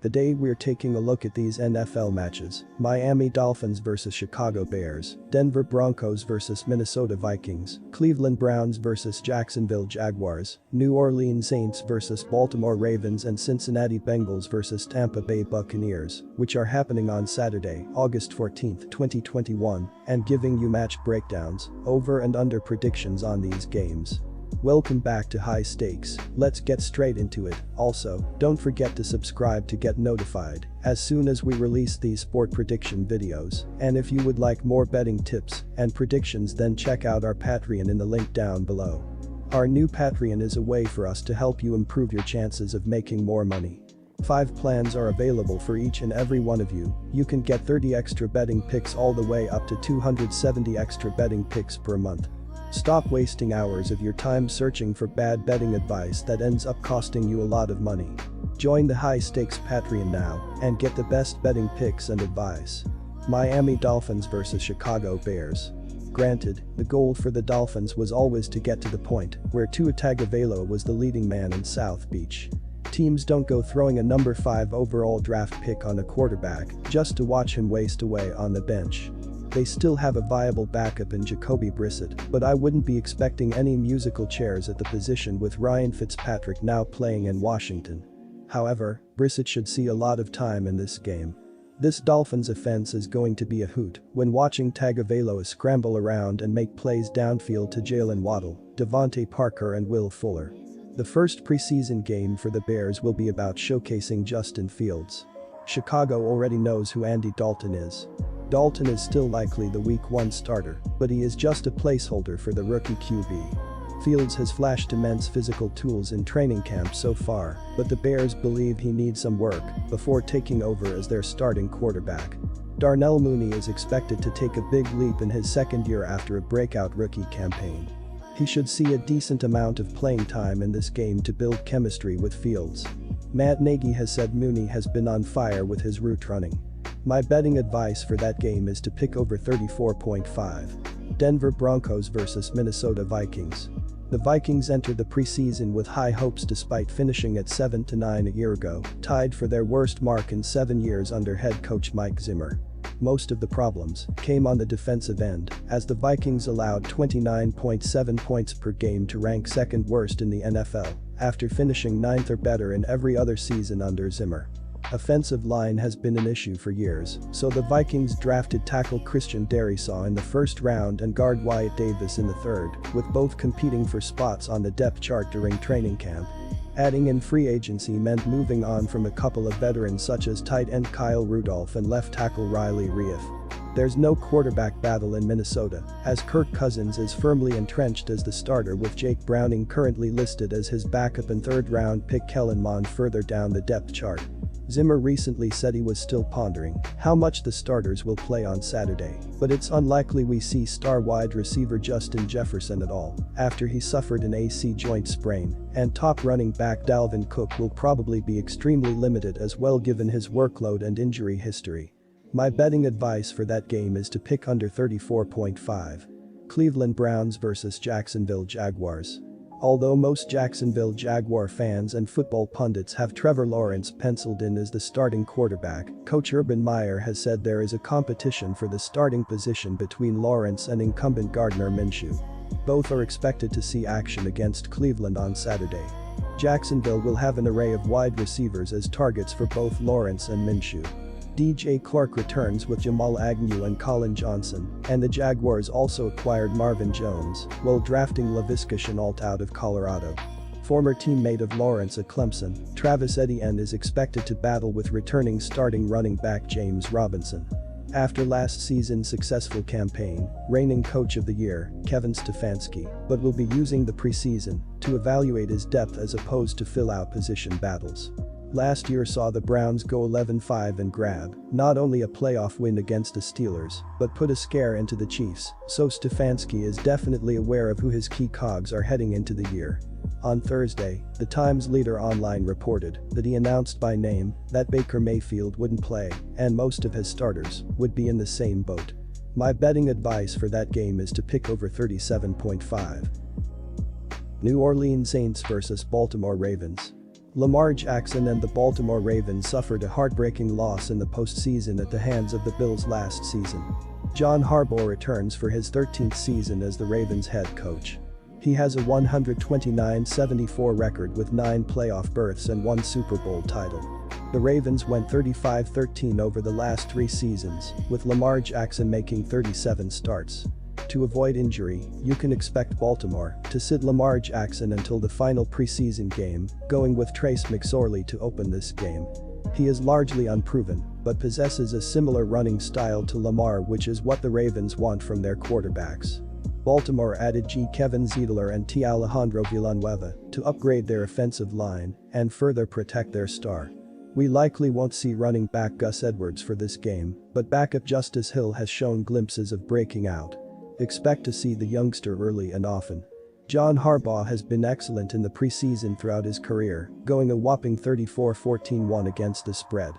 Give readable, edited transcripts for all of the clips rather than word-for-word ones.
Today we're taking a look at these NFL matches: Miami Dolphins vs Chicago Bears, Denver Broncos vs Minnesota Vikings, Cleveland Browns vs Jacksonville Jaguars, New Orleans Saints vs Baltimore Ravens, and Cincinnati Bengals vs Tampa Bay Buccaneers, which are happening on Saturday, August 14, 2021, and giving you match breakdowns, over and under predictions on these games. Welcome back to High Stakes. Let's get straight into it. Also, don't forget to subscribe to get notified as soon as we release these sport prediction videos. And if you would like more betting tips and predictions, then check out our Patreon in the link down below. Our new Patreon is a way for us to help you improve your chances of making more money. 5 plans are available for each and every one of you. You can get 30 extra betting picks all the way up to 270 extra betting picks per month. Stop wasting hours of your time searching for bad betting advice that ends up costing you a lot of money. Join the High Stakes Patreon now and get the best betting picks and advice. Miami Dolphins vs Chicago Bears. Granted, the goal for the Dolphins was always to get to the point where Tua Tagovailoa was the leading man in South Beach. Teams don't go throwing a number 5 overall draft pick on a quarterback just to watch him waste away on the bench. They still have a viable backup in Jacoby Brissett, but I wouldn't be expecting any musical chairs at the position with Ryan Fitzpatrick now playing in Washington. However, Brissett should see a lot of time in this game. This Dolphins offense is going to be a hoot when watching Tagovailoa scramble around and make plays downfield to Jalen Waddle, Devontae Parker, and Will Fuller. The first preseason game for the Bears will be about showcasing Justin Fields. Chicago already knows who Andy Dalton is. Dalton is still likely the Week 1 starter, but he is just a placeholder for the rookie QB. Fields has flashed immense physical tools in training camp so far, but the Bears believe he needs some work before taking over as their starting quarterback. Darnell Mooney is expected to take a big leap in his second year after a breakout rookie campaign. He should see a decent amount of playing time in this game to build chemistry with Fields. Matt Nagy has said Mooney has been on fire with his route running. My betting advice for that game is to pick over 34.5. Denver Broncos vs Minnesota Vikings. The Vikings entered the preseason with high hopes despite finishing at 7-9 a year ago, tied for their worst mark in 7 years under head coach Mike Zimmer. Most of the problems came on the defensive end, as the Vikings allowed 29.7 points per game to rank second worst in the NFL, after finishing 9th or better in every other season under Zimmer. Offensive line has been an issue for years, so the Vikings drafted tackle Christian Darrisaw in the first round and guard Wyatt Davis in the third, with both competing for spots on the depth chart during training camp. Adding in free agency meant moving on from a couple of veterans such as tight end Kyle Rudolph and left tackle Riley Reiff. There's no quarterback battle in Minnesota, as Kirk Cousins is firmly entrenched as the starter with Jake Browning currently listed as his backup and third-round pick Kellen Mond further down the depth chart. Zimmer recently said he was still pondering how much the starters will play on Saturday, but it's unlikely we see star wide receiver Justin Jefferson at all after he suffered an AC joint sprain, and top running back Dalvin Cook will probably be extremely limited as well given his workload and injury history. My betting advice for that game is to pick under 34.5. Cleveland Browns vs Jacksonville Jaguars. Although most Jacksonville Jaguar fans and football pundits have Trevor Lawrence penciled in as the starting quarterback, Coach Urban Meyer has said there is a competition for the starting position between Lawrence and incumbent Gardner Minshew. Both are expected to see action against Cleveland on Saturday. Jacksonville will have an array of wide receivers as targets for both Lawrence and Minshew. DJ Clark returns with Jamal Agnew and Colin Johnson, and the Jaguars also acquired Marvin Jones while drafting Laviska Shenault out of Colorado. Former teammate of Lawrence at Clemson, Travis Etienne is expected to battle with returning starting running back James Robinson. After last season's successful campaign, reigning coach of the year, Kevin Stefanski, but will be using the preseason to evaluate his depth as opposed to fill out position battles. Last year saw the Browns go 11-5 and grab not only a playoff win against the Steelers, but put a scare into the Chiefs, so Stefanski is definitely aware of who his key cogs are heading into the year. On Thursday, the Times Leader Online reported that he announced by name that Baker Mayfield wouldn't play and most of his starters would be in the same boat. My betting advice for that game is to pick over 37.5. New Orleans Saints vs Baltimore Ravens. Lamar Jackson and the Baltimore Ravens suffered a heartbreaking loss in the postseason at the hands of the Bills last season. John Harbaugh returns for his 13th season as the Ravens head coach. He has a 129-74 record with 9 playoff berths and 1 Super Bowl title. The Ravens went 35-13 over the last 3 seasons, with Lamar Jackson making 37 starts. To avoid injury, you can expect Baltimore to sit Lamar Jackson until the final preseason game, going with Trace McSorley to open this game. He is largely unproven, but possesses a similar running style to Lamar, which is what the Ravens want from their quarterbacks. Baltimore added Kevin Zeitler and T. Alejandro Villanueva to upgrade their offensive line and further protect their star. We likely won't see running back Gus Edwards for this game, but backup Justice Hill has shown glimpses of breaking out. Expect to see the youngster early and often. John Harbaugh has been excellent in the preseason throughout his career, going a whopping 34-14-1 against the spread.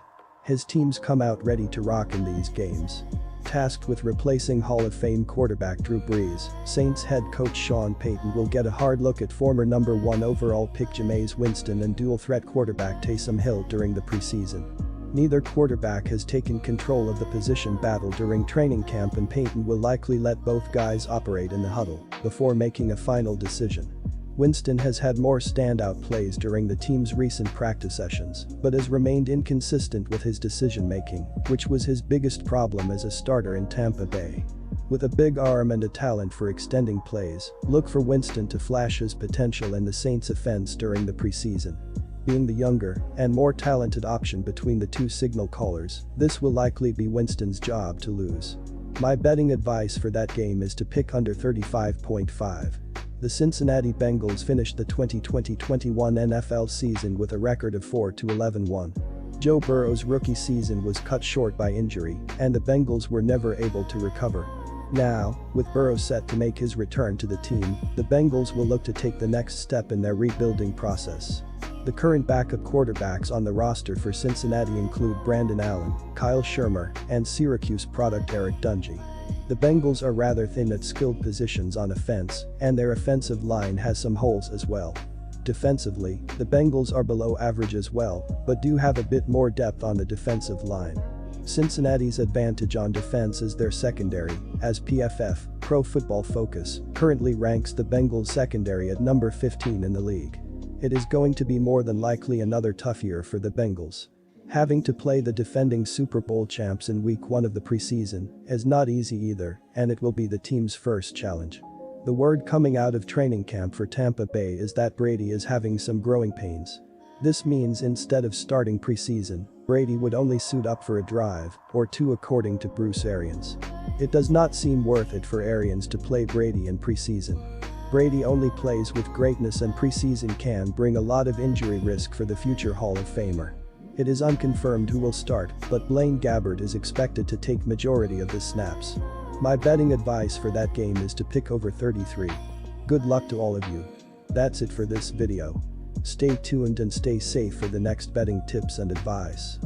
His teams come out ready to rock in these games. Tasked with replacing Hall of Fame quarterback Drew Brees, Saints head coach Sean Payton will get a hard look at former number 1 overall pick Jameis Winston and dual-threat quarterback Taysom Hill during the preseason. Neither quarterback has taken control of the position battle during training camp, and Payton will likely let both guys operate in the huddle before making a final decision. Winston has had more standout plays during the team's recent practice sessions, but has remained inconsistent with his decision-making, which was his biggest problem as a starter in Tampa Bay. With a big arm and a talent for extending plays, look for Winston to flash his potential in the Saints' offense during the preseason. Being the younger and more talented option between the two signal callers, this will likely be Winston's job to lose. My betting advice for that game is to pick under 35.5. The Cincinnati Bengals finished the 2020-21 NFL season with a record of 4-11-1. Joe Burrow's rookie season was cut short by injury, and the Bengals were never able to recover. Now, with Burrow set to make his return to the team, the Bengals will look to take the next step in their rebuilding process. The current backup quarterbacks on the roster for Cincinnati include Brandon Allen, Kyle Shurmur, and Syracuse product Eric Dungey. The Bengals are rather thin at skilled positions on offense, and their offensive line has some holes as well. Defensively, the Bengals are below average as well, but do have a bit more depth on the defensive line. Cincinnati's advantage on defense is their secondary, as PFF, Pro Football Focus, currently ranks the Bengals secondary at number 15 in the league. It is going to be more than likely another tough year for the Bengals. Having to play the defending Super Bowl champs in week 1 of the preseason is not easy either, and it will be the team's first challenge. The word coming out of training camp for Tampa Bay is that Brady is having some growing pains. This means instead of starting preseason, Brady would only suit up for a drive or 2 according to Bruce Arians. It does not seem worth it for Arians to play Brady in preseason. Brady only plays with greatness, and preseason can bring a lot of injury risk for the future Hall of Famer. It is unconfirmed who will start, but Blaine Gabbert is expected to take majority of the snaps. My betting advice for that game is to pick over 33. Good luck to all of you. That's it for this video. Stay tuned and stay safe for the next betting tips and advice.